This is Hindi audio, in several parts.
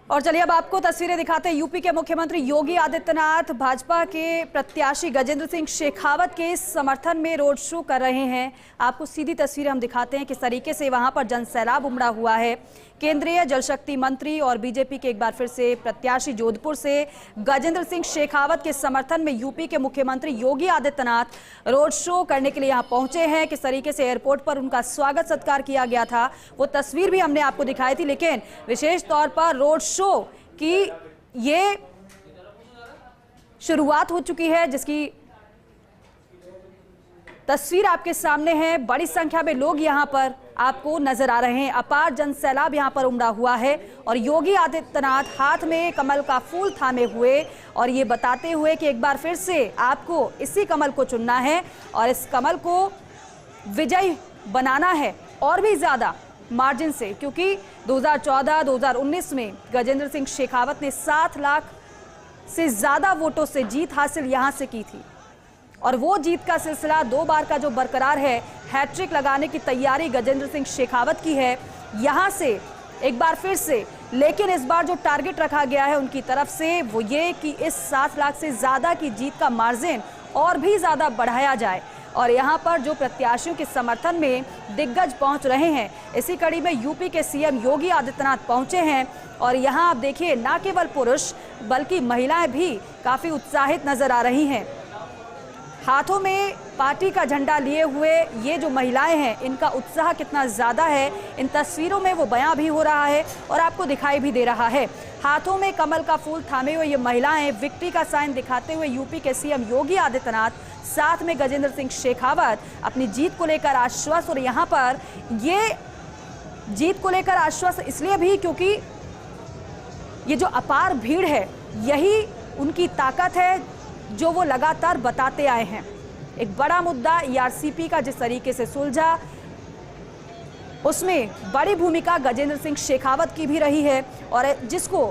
और चलिए अब आपको तस्वीरें दिखाते हैं। यूपी के मुख्यमंत्री योगी आदित्यनाथ भाजपा के प्रत्याशी गजेंद्र सिंह शेखावत के समर्थन में रोड शो कर रहे हैं। आपको सीधी तस्वीरें हम दिखाते हैं किस तरीके से वहां पर जनसैलाब उमड़ा हुआ है। केंद्रीय जल शक्ति मंत्री और बीजेपी के एक बार फिर से प्रत्याशी जोधपुर से गजेंद्र सिंह शेखावत के समर्थन में यूपी के मुख्यमंत्री योगी आदित्यनाथ रोड शो करने के लिए यहाँ पहुंचे हैं। किस तरीके से एयरपोर्ट पर उनका स्वागत सत्कार किया गया था वो तस्वीर भी हमने आपको दिखाई थी, लेकिन विशेष तौर पर रोड शो की ये शुरुआत हो चुकी है, जिसकी तस्वीर आपके सामने है। बड़ी संख्या में लोग यहां पर आपको नजर आ रहे हैं। अपार जनसैलाब यहां पर उमड़ा हुआ है और योगी आदित्यनाथ हाथ में कमल का फूल थामे हुए और ये बताते हुए कि एक बार फिर से आपको इसी कमल को चुनना है और इस कमल को विजयी बनाना है और भी ज्यादा मार्जिन से, क्योंकि 2014-2019 में गजेंद्र सिंह शेखावत ने 7 लाख से ज्यादा वोटों से जीत हासिल यहां से की थी और वो जीत का सिलसिला 2 बार का जो बरकरार है। हैट्रिक लगाने की तैयारी गजेंद्र सिंह शेखावत की है यहां से एक बार फिर से, लेकिन इस बार जो टारगेट रखा गया है उनकी तरफ से वो ये कि इस 7 लाख से ज्यादा की जीत का मार्जिन और भी ज्यादा बढ़ाया जाए। और यहाँ पर जो प्रत्याशियों के समर्थन में दिग्गज पहुंच रहे हैं, इसी कड़ी में यूपी के सीएम योगी आदित्यनाथ पहुंचे हैं और यहाँ आप देखिए न केवल पुरुष बल्कि महिलाएं भी काफी उत्साहित नजर आ रही हैं। हाथों में पार्टी का झंडा लिए हुए ये जो महिलाएं हैं, इनका उत्साह कितना ज्यादा है इन तस्वीरों में वो बयां भी हो रहा है और आपको दिखाई भी दे रहा है। हाथों में कमल का फूल थामे हुए ये महिलाएं विक्ट्री का साइन दिखाते हुए यूपी के सीएम योगी आदित्यनाथ, साथ में गजेंद्र सिंह शेखावत अपनी जीत को लेकर आश्वस्त। और यहाँ पर ये जीत को लेकर आश्वस्त इसलिए भी क्योंकि ये जो अपार भीड़ है यही उनकी ताकत है जो वो लगातार बताते आए हैं। एक बड़ा मुद्दा ईआरसीपी का जिस तरीके से सुलझा उसमें बड़ी भूमिका गजेंद्र सिंह शेखावत की भी रही है और जिसको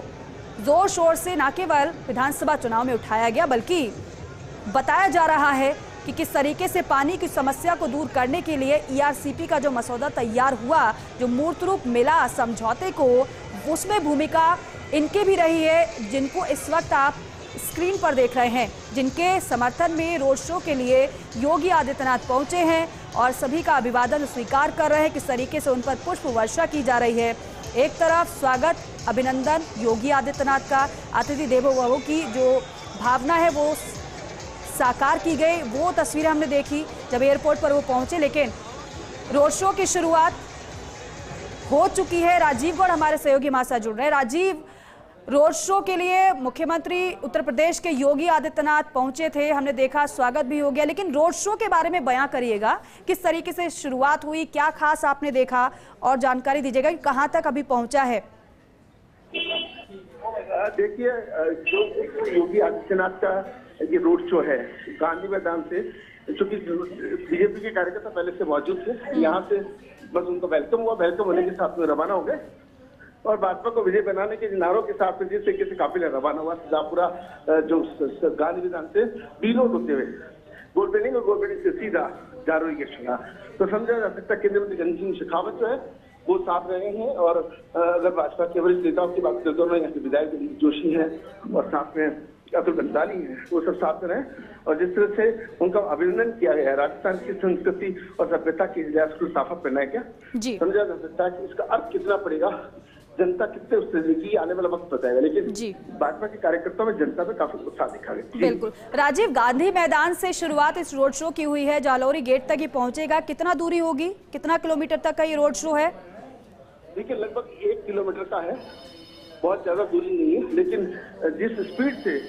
जोर शोर से न केवल विधानसभा चुनाव में उठाया गया बल्कि बताया जा रहा है कि किस तरीके से पानी की समस्या को दूर करने के लिए ईआरसीपी का जो मसौदा तैयार हुआ, जो मूर्त रूप मिला समझौते को, उसमें भूमिका इनकी भी रही है, जिनको इस वक्त आप स्क्रीन पर देख रहे हैं, जिनके समर्थन में रोड शो के लिए योगी आदित्यनाथ पहुंचे हैं और सभी का अभिवादन स्वीकार कर रहे हैं। किस तरीके से उन पर पुष्प वर्षा की जा रही है। एक तरफ स्वागत अभिनंदन योगी आदित्यनाथ का, अतिथि देवो भव की जो भावना है वो साकार की गई, वो तस्वीरें हमने देखी जब एयरपोर्ट पर वो पहुंचे। लेकिन रोड शो की शुरुआत हो चुकी है। राजीव गौड़ हमारे सहयोगी हमारे साथ जुड़ रहे हैं। राजीव, रोड शो के लिए मुख्यमंत्री उत्तर प्रदेश के योगी आदित्यनाथ पहुंचे थे, हमने देखा स्वागत भी हो गया, लेकिन रोड शो के बारे में बयां करिएगा, किस तरीके से शुरुआत हुई, क्या खास आपने देखा और जानकारी दीजिएगा कि कहां तक अभी पहुंचा है। देखिए, जो योगी आदित्यनाथ का ये रोड शो है गांधी मैदान से, चूंकि बीजेपी के कार्यकर्ता पहले से मौजूद थे, यहाँ से बस उनका वेलकम हुआ, वेलकम होने के साथ में रवाना हो गए और भाजपा को विजय बनाने के नारों के साथ में जिस तरीके से काफिला रवाना हुआ सीधापुरा जो गांधी मैदान से बीनोट होते हुए गोल बिल्डिंग और गोल बिल्डिंग से सीधा जारोई गेट चला, तो समझा जा सकता है केंद्रीय मंत्री गजेंद्र सिंह शेखावत जो है वो साथ रहे हैं। और अगर भाजपा के वरिष्ठ नेताओं की बात करें तो यहाँ के विधायक दिलीप जोशी हैं और साथ में अतुल बंसाली है, वो सब साथ में रहे और जिस तरह से उनका अभिनंदन किया गया, राजस्थान की संस्कृति और सभ्यता की को साफा पहनाया गया, समझा जा सकता है कि इसका अर्थ कितना पड़ेगा, जनता कितने उससे लेगी, आने वाला वक्त बताएगा। लेकिन भाजपा के कार्यकर्ताओं में जनता में काफी उत्साह दिखा गया। बिल्कुल राजीव, गांधी मैदान से शुरुआत इस रोड शो की हुई है, जालौरी गेट तक ही पहुंचेगा, कितना दूरी होगी, कितना किलोमीटर तक का ये रोड शो है? देखिए, लगभग 1 किलोमीटर का है, बहुत ज्यादा दूरी नहीं है, लेकिन जिस स्पीड से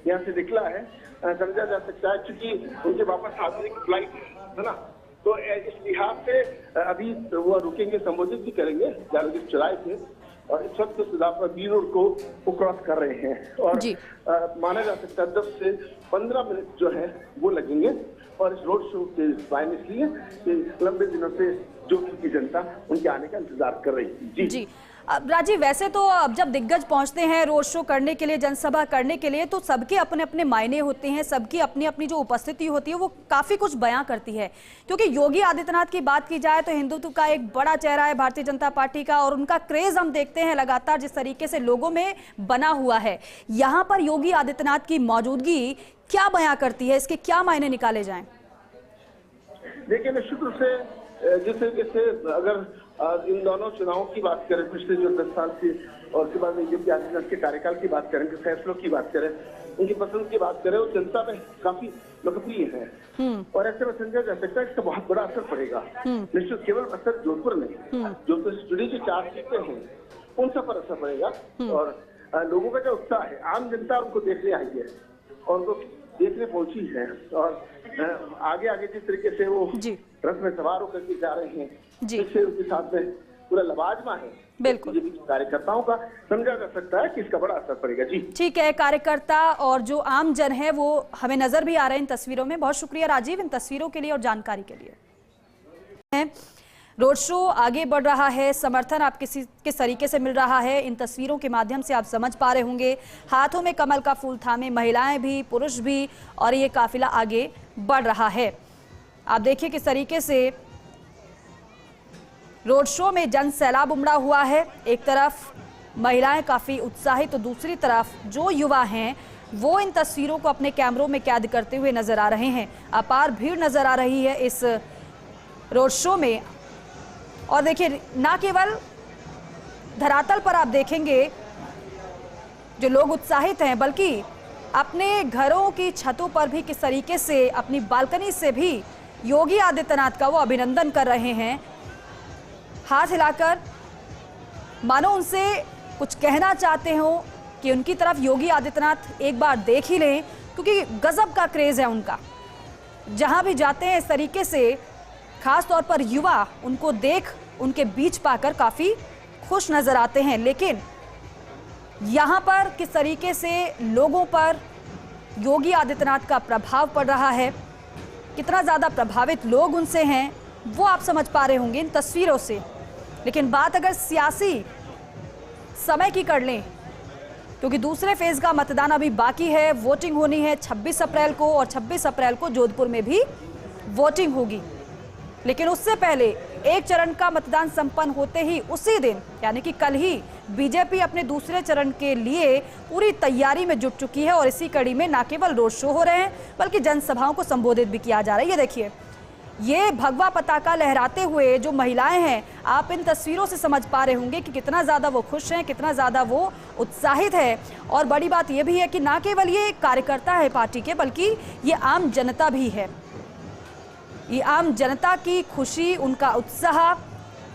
यहाँ से निकला है समझा जा सकता है क्योंकि उनके वापस आने की फ्लाइट है ना, तो इस लिहाज से अभी वो रुकेंगे, संबोधित भी करेंगे, जालौरी चौराहे थे और इस वक्त सीधापुरा बी रोड को वो क्रॉस कर रहे हैं और माना जा सकता है 10 से 15 मिनट जो है वो लगेंगे। और इस रोड शो के बारे इसलिए कि लंबे दिनों से जो की जनता उनके आने का इंतजार कर रही है। जी राजीव, वैसे तो अब जब दिग्गज पहुंचते हैं रोड शो करने के लिए, जनसभा करने के लिए, तो सबके अपने अपने मायने होते हैं, सबकी अपनी अपनी जो उपस्थिति होती है वो काफी कुछ बयां करती है। क्योंकि योगी आदित्यनाथ की बात की जाए तो हिंदुत्व का एक बड़ा चेहरा है भारतीय जनता पार्टी का, और उनका क्रेज हम देखते हैं लगातार जिस तरीके से लोगों में बना हुआ है। यहाँ पर योगी आदित्यनाथ की मौजूदगी क्या बयां करती है, इसके क्या मायने निकाले जाएं? देखिए, निश्चित रूप से जिस तरीके से अगर इन दोनों चुनावों की बात करें, पिछले जो 10 साल की, और उसके बाद योगी आदित्यनाथ के कार्यकाल की बात करें, फैसलों की बात करें, उनकी पसंद की बात करें, वो जनता में काफी लोकप्रिय है। और ऐसे में संजय जा सकता है इसका बहुत बड़ा असर पड़ेगा। निश्चित केवल असर जोधपुर नहीं, जोधपुर से जुड़ी जो 4 सीटें हैं उन सब पर असर पड़ेगा। और लोगों का जो उत्साह है, आम जनता उनको देखने आई है और उनको देखने पहुंची है, और आगे आगे जिस तरीके से वो रथ में सवार होकर के जा रहे हैं, जिससे उनके साथ में पूरा लबाजमा है बिल्कुल कार्यकर्ताओं का, समझा जा सकता है कि इसका बड़ा असर पड़ेगा। जी ठीक है, कार्यकर्ता और जो आम जन है वो हमें नजर भी आ रहे हैं इन तस्वीरों में। बहुत शुक्रिया राजीव इन तस्वीरों के लिए और जानकारी के लिए। रोड शो आगे बढ़ रहा है, समर्थन आप किस तरीके से मिल रहा है इन तस्वीरों के माध्यम से आप समझ पा रहे होंगे। हाथों में कमल का फूल थामे महिलाएं भी, पुरुष भी, और ये काफिला आगे बढ़ रहा है। आप देखिए किस तरीके से रोड शो में जन सैलाब उमड़ा हुआ है। एक तरफ महिलाएं काफी उत्साहित तो दूसरी तरफ जो युवा हैं वो इन तस्वीरों को अपने कैमरों में कैद करते हुए नजर आ रहे हैं। अपार भीड़ नजर आ रही है इस रोड शो में। और देखिए, ना केवल धरातल पर आप देखेंगे जो लोग उत्साहित हैं, बल्कि अपने घरों की छतों पर भी किस तरीके से अपनी बालकनी से भी योगी आदित्यनाथ का वो अभिनंदन कर रहे हैं, हाथ हिलाकर, मानो उनसे कुछ कहना चाहते हो कि उनकी तरफ योगी आदित्यनाथ एक बार देख ही लें, क्योंकि गजब का क्रेज है उनका। जहां भी जाते हैं इस तरीके से, खास तौर पर युवा उनको देख उनके बीच पाकर काफी खुश नजर आते हैं। लेकिन यहां पर किस तरीके से लोगों पर योगी आदित्यनाथ का प्रभाव पड़ रहा है, कितना ज्यादा प्रभावित लोग उनसे हैं, वो आप समझ पा रहे होंगे इन तस्वीरों से। लेकिन बात अगर सियासी समय की कर लें, क्योंकि दूसरे फेज का मतदान अभी बाकी है, वोटिंग होनी है 26 अप्रैल को, और 26 अप्रैल को जोधपुर में भी वोटिंग होगी। लेकिन उससे पहले एक चरण का मतदान संपन्न होते ही उसी दिन, यानी कि कल ही, बीजेपी अपने दूसरे चरण के लिए पूरी तैयारी में जुट चुकी है। और इसी कड़ी में न केवल रोड शो हो रहे हैं, बल्कि जनसभाओं को संबोधित भी किया जा रहा है। ये देखिए, ये भगवा पताका लहराते हुए जो महिलाएं हैं, आप इन तस्वीरों से समझ पा रहे होंगे कि कितना ज्यादा वो खुश हैं, कितना ज्यादा वो उत्साहित है। और बड़ी बात यह भी है कि ना केवल ये कार्यकर्ता है पार्टी के, बल्कि ये आम जनता भी है। ये आम जनता की खुशी, उनका उत्साह,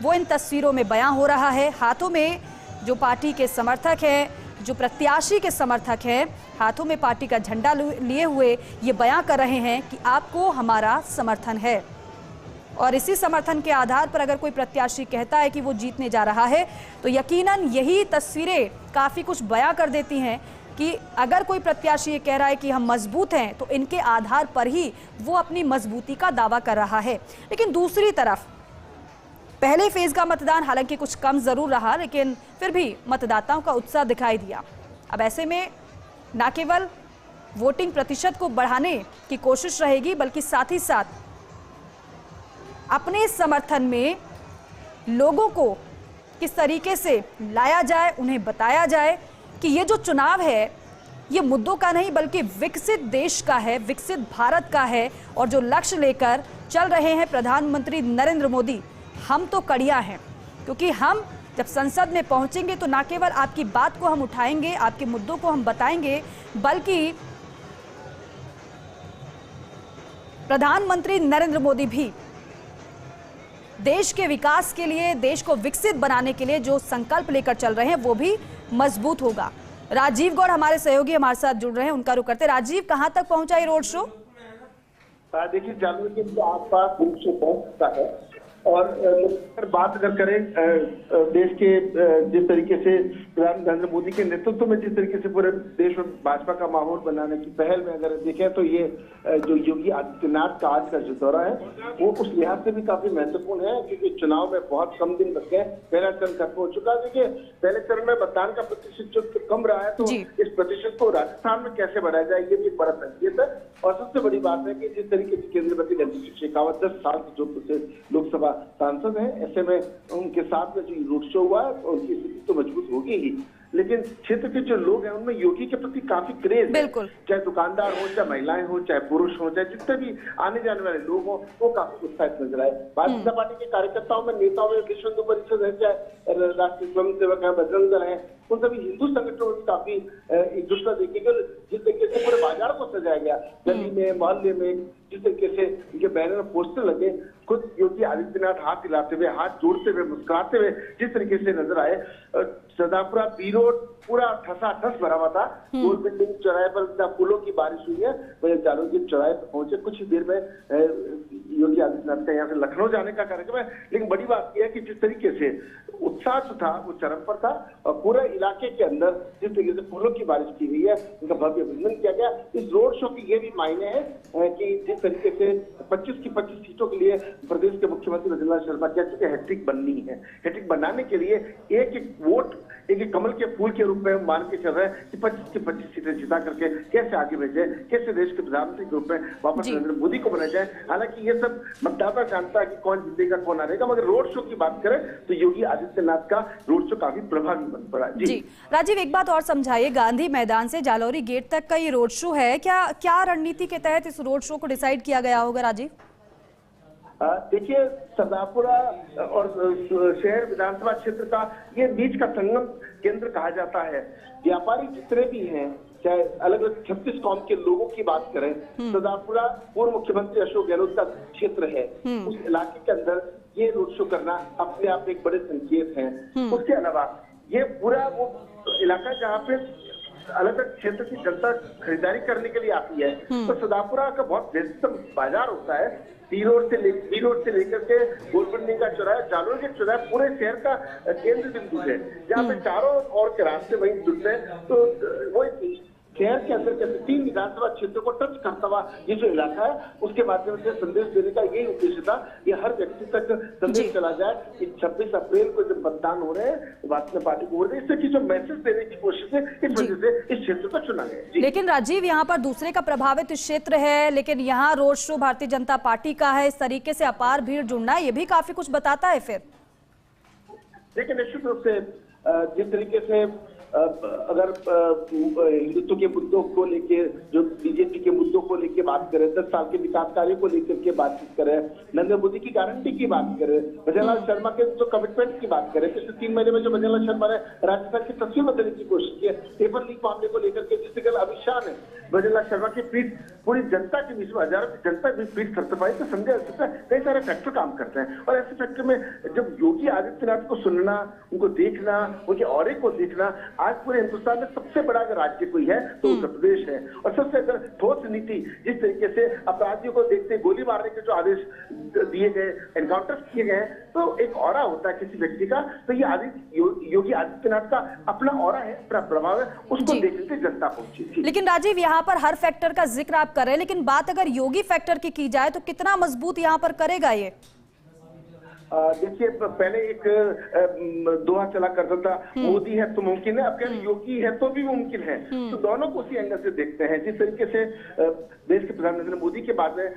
वो इन तस्वीरों में बयां हो रहा है। हाथों में जो पार्टी के समर्थक हैं, जो प्रत्याशी के समर्थक हैं, हाथों में पार्टी का झंडा लिए हुए ये बयां कर रहे हैं कि आपको हमारा समर्थन है। और इसी समर्थन के आधार पर अगर कोई प्रत्याशी कहता है कि वो जीतने जा रहा है, तो यकीनन यही तस्वीरें काफ़ी कुछ बयां कर देती हैं कि अगर कोई प्रत्याशी ये कह रहा है कि हम मजबूत हैं, तो इनके आधार पर ही वो अपनी मजबूती का दावा कर रहा है। लेकिन दूसरी तरफ पहले फेज का मतदान हालांकि कुछ कम जरूर रहा, लेकिन फिर भी मतदाताओं का उत्साह दिखाई दिया। अब ऐसे में न केवल वोटिंग प्रतिशत को बढ़ाने की कोशिश रहेगी, बल्कि साथ ही साथ अपने समर्थन में लोगों को किस तरीके से लाया जाए, उन्हें बताया जाए कि ये जो चुनाव है ये मुद्दों का नहीं, बल्कि विकसित देश का है, विकसित भारत का है। और जो लक्ष्य लेकर चल रहे हैं प्रधानमंत्री नरेंद्र मोदी, हम तो कड़िया हैं, क्योंकि हम जब संसद में पहुंचेंगे तो न केवल आपकी बात को हम उठाएंगे, आपके मुद्दों को हम बताएंगे, बल्कि प्रधानमंत्री नरेंद्र मोदी भी देश के विकास के लिए, देश को विकसित बनाने के लिए जो संकल्प लेकर चल रहे हैं वो भी मजबूत होगा। राजीव गौड़ हमारे सहयोगी हमारे साथ जुड़ रहे हैं, उनका रुख करते। राजीव, कहां तक पहुंचा ये रोड शो? देखिए, जानवर के आसपास रोड शो पहुंच सकता है, और अगर बात अगर करें देश के जिस तरीके से प्रधानमंत्री नरेंद्र मोदी के नेतृत्व में जिस तरीके से पूरे देश में भाजपा का माहौल बनाने की पहल में अगर देखें तो ये जो योगी आदित्यनाथ का आज का जो दौरा है वो उस लिहाज से भी काफी महत्वपूर्ण है, क्योंकि चुनाव में बहुत कम दिन बच गए, पहला चरण खत्म हो चुका है। देखिए पहले चरण में मतदान का प्रतिशत जो कम रहा है, तो इस प्रतिशत को राजस्थान में कैसे बढ़ाया जाए ये भी एक बड़ा संकेत है। और सबसे बड़ी बात है कि जिस तरीके से केंद्रीय मंत्री रणजीत सिंह शेखावत 10 साल से जो लोकसभा सांसद हैं, ऐसे में उनके साथ में जो रोड शो हुआ है उनकी स्थिति तो मजबूत होगी ही, लेकिन क्षेत्र के जो लोग हैं उनमें योगी के प्रति काफी क्रेज है। चाहे दुकानदार हो, चाहे महिलाएं हो, चाहे पुरुष हो, चाहे जितने भी आने जाने वाले लोग हो, वो काफी उत्साहित नजर आए। भारतीय जनता पार्टी के कार्यकर्ताओं में, नेताओं में विश्व हिंदू परिषद है, चाहे राष्ट्रीय स्वयंसेवक है, बजरंग दल है, उन सभी हिंदू संगठनों में काफी एक दूसरा देखेंगे। जिस तरीके से पूरे बाजार को सजाया गया, गली में, मोहल्ले में, जिस तरीके से इनके बैनर पोस्टर लगे, खुद योगी आदित्यनाथ हाथ हिलाते हुए, हाथ जोड़ते हुए, मुस्कुराते हुए जिस तरीके से नजर आए, सदापुरा बी रोड पूरा ठसाठस भरा हुआ था। गोल बिल्डिंग चौराहे पर फूलों की बारिश हुई है, वह जालोजी चौराहे पर पहुंचे। कुछ ही देर में योगी आदित्यनाथ का यहाँ से लखनऊ जाने का कार्यक्रम है, लेकिन बड़ी बात यह है कि जिस तरीके से उत्साह जो था वो चरम पर था और पूरे इलाके के अंदर जिस तरीके से फूलों की बारिश की गई है, उनका भव्य अभिनंदन किया गया। इस रोड शो की ये भी मायने हैं कि जिस तरीके से 25 की 25 सीटों के लिए प्रदेश के मुख्यमंत्री भजनलाल शर्मा कह चुके हैट्रिक बननी है। हैट्रिक बनाने के लिए एक एक वोट एक कमल के फूल के रूप में मान के चल रहे हैं कि 25 की 25 सीटें जिता करके कैसे आगे भेजे, कैसे देश के प्रधानमंत्री के रूप में वापस नरेंद्र मोदी को बनाया जाए। हालांकि ये सब मतदाता जानता है कि कौन जीतेगा कौन हारेगा, मगर रोड शो की बात करें तो योगी आदित्यनाथ का रोड शो काफी प्रभावी बन पड़ा। जी राजीव, एक बात और समझाइए, गांधी मैदान से जालौरी गेट तक का ये रोड शो है, क्या रणनीति के तहत इस रोड शो को डिसाइड किया गया होगा राजीव? देखिए सरदारपुरा और शहर विधानसभा क्षेत्र का ये बीच का संगम केंद्र कहा जाता है। व्यापारी जितने भी हैं, चाहे अलग अलग 36 कौम के लोगों की बात करें, सरदारपुरा पूर्व मुख्यमंत्री अशोक गहलोत का क्षेत्र है। उस इलाके के अंदर ये रोड शो करना अपने आप एक बड़े संकेत हैं। उसके अलावा ये पूरा वो इलाका जहाँ पे अलग अलग क्षेत्र की जनता खरीदारी करने के लिए आती है, तो सरदारपुरा का बहुत व्यस्त बाजार होता है। बी रोड से लेकर के गोलबंडी का चौराहा, जालोर के चौराहा पूरे शहर का केंद्र बिंदु है, जहाँ पे चारों ओर के रास्ते वहीं जुड़ते हैं। तो वो शहर के अंदर जैसे 3 विधानसभा क्षेत्र को टच करता हुआ ये जो इलाका है, उसके माध्यम से संदेश देने का यही उद्देश्य था। ये हर व्यक्ति तक संदेश चला जाए कि 26 अप्रैल को जब मतदान हो रहे हैं भारतीय पार्टी को वोट दें, इससे की जो मैसेज देने की कोशिश है, इस वजह से इस क्षेत्र को चुना गया। लेकिन राजीव, यहाँ पर दूसरे का प्रभावित क्षेत्र है, लेकिन यहाँ road show Bharatiya Janata party का है, इस तरीके से अपार भीड़ जुड़ना ये भी काफी कुछ बताता है। फिर देखिए निश्चित रूप से जिस तरीके से अगर हिंदुत्व के मुद्दों को लेके, जो बीजेपी के मुद्दों को लेके बात करें, 10 साल के विकास कार्य को लेकर के बातचीत करें, नरेंद्र मोदी की गारंटी की बात करें, भजनलाल शर्मा के जो कमिटमेंट की बात करें, पिछले 3 महीने में जो भजनलाल शर्मा ने राजस्थान की तस्वीर बदलने की कोशिश की है, पेपर लीक मामले को लेकर के जिससे कल अमित शाह ने भजनलाल शर्मा की पीठ पूरी जनता के बीच में, हजारों की जनता की पीठ थपथपाई, तो संजय कई सारे फैक्टर काम करते हैं। और ऐसे फैक्टर में जब योगी आदित्यनाथ को सुनना, उनको देखना, उनके ऑरे को देखना, आज पूरे हिंदुस्तान में सबसे बड़ा अगर राज्य कोई है तो उत्तर प्रदेश है। और सबसे अगर ठोस नीति, जिस तरीके से अपराधियों को देखते गोली मारने के जो आदेश दिए गए, एनकाउंटर किए गए, तो एक ऑरा होता है किसी व्यक्ति का, तो ये योगी आदित्यनाथ का अपना ऑरा है, अपना प्रभाव है, उसको देखने से जनता पहुंची। लेकिन राजीव, यहाँ पर हर फैक्टर का जिक्र आप कर रहे हैं, लेकिन बात अगर योगी फैक्टर की जाए तो कितना मजबूत यहाँ पर करेगा ये? देखिए पहले एक दोहा चला करता था, मोदी है तो मुमकिन है, अब कह योगी है तो भी मुमकिन है। तो दोनों को उसी एंगल से देखते हैं। जिस तरीके से देश के प्रधानमंत्री नरेंद्र मोदी के बाद में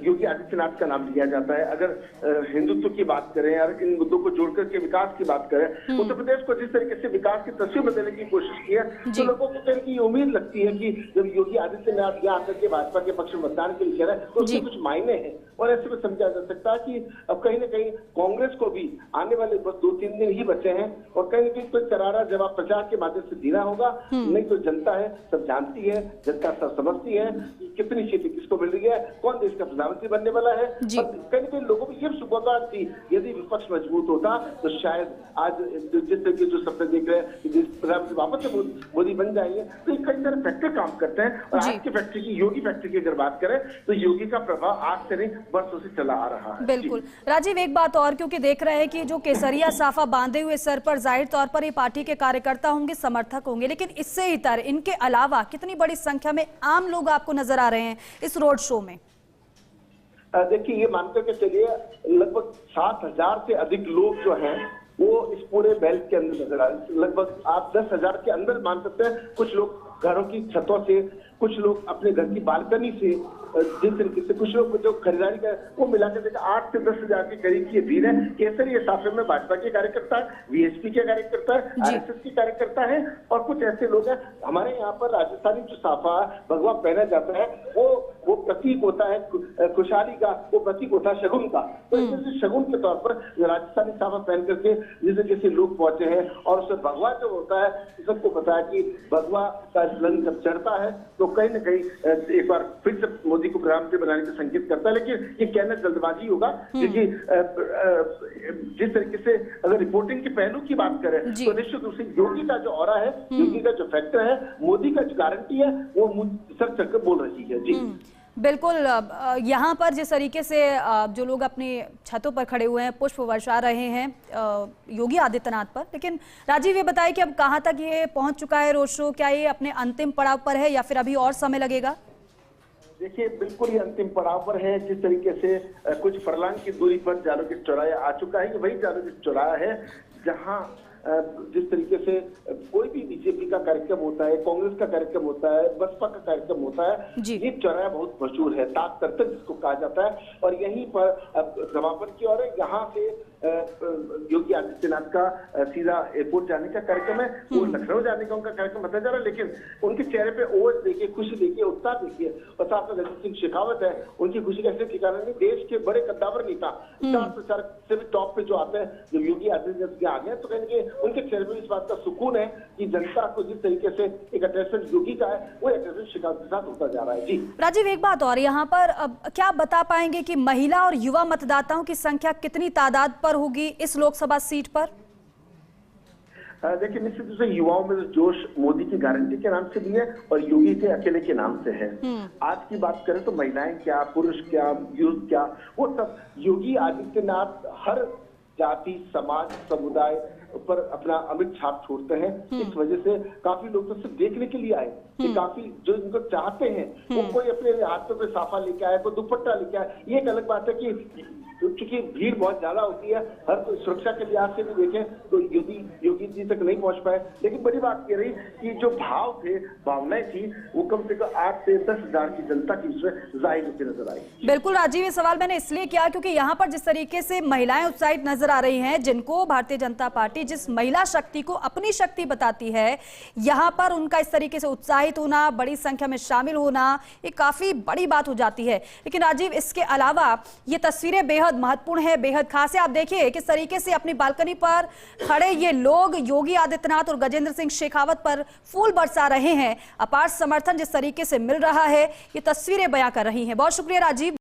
योगी आदित्यनाथ का नाम लिया जाता है, अगर हिंदुत्व की बात करें या इन मुद्दों को जोड़कर के विकास की बात करें, उत्तर प्रदेश को जिस तरीके से विकास की तस्वीर बदलने की कोशिश की है, तो लोगों को कहीं की उम्मीद लगती है कि जब योगी आदित्यनाथ यहाँ आकर के भाजपा के पक्ष में मतदान के लिए कह रहे हैं, तो उसके कुछ मायने हैं। और ऐसे में समझा जा सकता है कि अब कहीं ना कहीं कांग्रेस को भी आने वाले बस 2-3 दिन ही बचे हैं, और कहीं ना कहीं कोई करारा जवाब प्रचार के माध्यम से देना होगा। नहीं तो जनता है, सब जानती है, जनता सब समझती है कि कितनी सीटें किसको मिल रही है, कौन देश का प्रधानमंत्री बनने वाला है। और कहीं ना कहीं लोगों की ये शुभकामना थी, यदि विपक्ष मजबूत होता तो शायद आज जिस तरीके जो सपने देख रहे हैं कि प्रधानमंत्री वापस से मोदी बन जाएंगे, तो कई सारे फैक्टर काम करते हैं। और आज की फैक्ट्री की, योगी फैक्ट्री की अगर बात करें तो योगी का प्रभाव आज से नहीं वर्षों से चला आ रहा है। बिल्कुल राजीव, एक बात और, क्योंकि देख रहे हैं कि जो केसरिया साफा बांधे हुए सर पर जाहिर तौर पर ये पार्टी के कार्यकर्ता होंगे, समर्थक होंगे, लेकिन इससे इतर इनके अलावा कितनी बड़ी संख्या में आम लोग आपको नजर आ रहे हैं इस रोड शो में? देखिए, ये मानकर के चलिए लगभग 7,000 से अधिक लोग जो हैं वो इस पूरे बेल्ट के अंदर नजर आ रहे हैं। लगभग आप 10,000 के अंदर मान सकते हैं। कुछ लोग घरों की छतों से, कुछ लोग अपने घर की बालकनी से, जिस तरीके से कुछ लोग जो खरीदारी कर, वो मिलाकर देखा 8 से 10,000 के करीब की भीड़ है। केसरिया साफे में भाजपा के कार्यकर्ता है, वीएसपी के कार्यकर्ता है, आरएसएस के कार्यकर्ता है, और कुछ ऐसे लोग हैं। हमारे यहाँ पर राजस्थानी जो साफा भगवा पहना जाता है वो प्रतीक होता है खुशहाली का, वो प्रतीक होता है शगुन का। तो इसलिए शगुन के तौर पर राजस्थानी साफा पहन करके जिस जैसे लोग पहुंचे हैं, और उसमें भगवा जो होता है, सबको पता है कि भगवा का रंग जब चढ़ता है तो कहीं न कहीं एक बार फिर से मोदी को प्रधानमंत्री बनाने का संकेत करता है। लेकिन ये कहना जल्दबाजी होगा, क्योंकि जिस तरीके से अगर रिपोर्टिंग के पहलू की बात करें तो निश्चित रूप से योगी का जो ऑरा है, योगी का जो फैक्टर है, मोदी का जो गारंटी है, वो सर चढ़कर बोल रही है। जी बिल्कुल, यहाँ पर जिस तरीके से जो लोग अपनी छतों पर खड़े हुए हैं, पुष्प वर्षा रहे हैं योगी आदित्यनाथ पर, लेकिन राजीव ये बताइए कि अब कहाँ तक ये पहुंच चुका है रोड शो? क्या ये अपने अंतिम पड़ाव पर है या फिर अभी और समय लगेगा? देखिए, बिल्कुल ही अंतिम पड़ाव पर है। जिस तरीके से कुछ फरलांग की दूरी पर जालो के चौराहा आ चुका है, वही जालो के चौराहा है जहां जिस तरीके से कोई भी बीजेपी का कार्यक्रम होता है, कांग्रेस का कार्यक्रम होता है, बसपा का कार्यक्रम होता है, ये चौराहा बहुत मशहूर है, ताक करतक जिसको कहा जाता है। और यहीं पर समापन की ओर है। यहाँ से योगी आदित्यनाथ का सीधा एयरपोर्ट जाने का कार्यक्रम है, वो लखनऊ जाने का उनका कार्यक्रम बताया जा रहा है। लेकिन उनके चेहरे पे ओज देखिए, खुशी देखिए, उत्साह देखिए। और साथ में गजेंद्र सिंह शेखावत है, उनकी खुशी कैसे ठिकाना नहीं। देश के बड़े कद्दावर नेता, स्टार प्रचारक से भी टॉप पे जो आते हैं, जब योगी आदित्यनाथ आ गए तो कहेंगे उनके चेहरे पे इस बात का सुकून है कि जनता को जिस तरीके से एक अटैचमेंट योगी का है, वो अटैचमेंट शेखावत के साथ होता जा रहा है। जी राजीव, एक बात और, यहाँ पर क्या बता पाएंगे कि महिला और युवा मतदाताओं की संख्या कितनी तादाद पर होगी इस लोकसभा सीट पर? देखिए, निश्चित रूप से युवाओं में जोश मोदी की गारंटी के नाम से भी है और योगी के अकेले के नाम से है। आज की बात करें तो महिलाएं क्या, पुरुष क्या, यूथ क्या, वो सब योगी आदित्यनाथ हर जाति, समाज, समुदाय पर अपना अमिट छाप छोड़ते हैं। इस वजह से काफी लोग तो सिर्फ देखने के लिए आए, कि काफी जो इनको चाहते हैं, वो कोई अपने हाथ में साफा लेके आए, कोई दुपट्टा लेके आए। ये एक अलग बात है कि चूंकि भीड़ बहुत ज्यादा होती है, हर कोई सुरक्षा के लिहाज से भी देखें तो योगी जी तक नहीं पहुंच पाए। लेकिन बड़ी बात ये रही कि जो भाव थे, भावनाएं थी, वो कम से कम 8 से 10,000 की जनता की उसमें जाहिर होती नजर आई। बिल्कुल राजीव, ये सवाल मैंने इसलिए किया क्योंकि यहाँ पर जिस तरीके से महिलाएं उत्साहित नजर आ रही हैं, जिनको भारतीय जनता पार्टी जिस महिला शक्ति को अपनी शक्ति बताती है, यहाँ पर उनका इस तरीके से उत्साहित होना, बड़ी संख्या में शामिल होना, ये काफी बड़ी बात हो जाती है। लेकिन राजीव, इसके अलावा ये तस्वीरें बेहद महत्वपूर्ण है, बेहद खास है। आप देखिए किस तरीके से अपनी बालकनी पर खड़े ये लोग योगी आदित्यनाथ और गजेंद्र सिंह शेखावत पर फूल बरसा रहे हैं। अपार समर्थन जिस तरीके से मिल रहा है, ये तस्वीरें बयां कर रही हैं। बहुत शुक्रिया राजीव।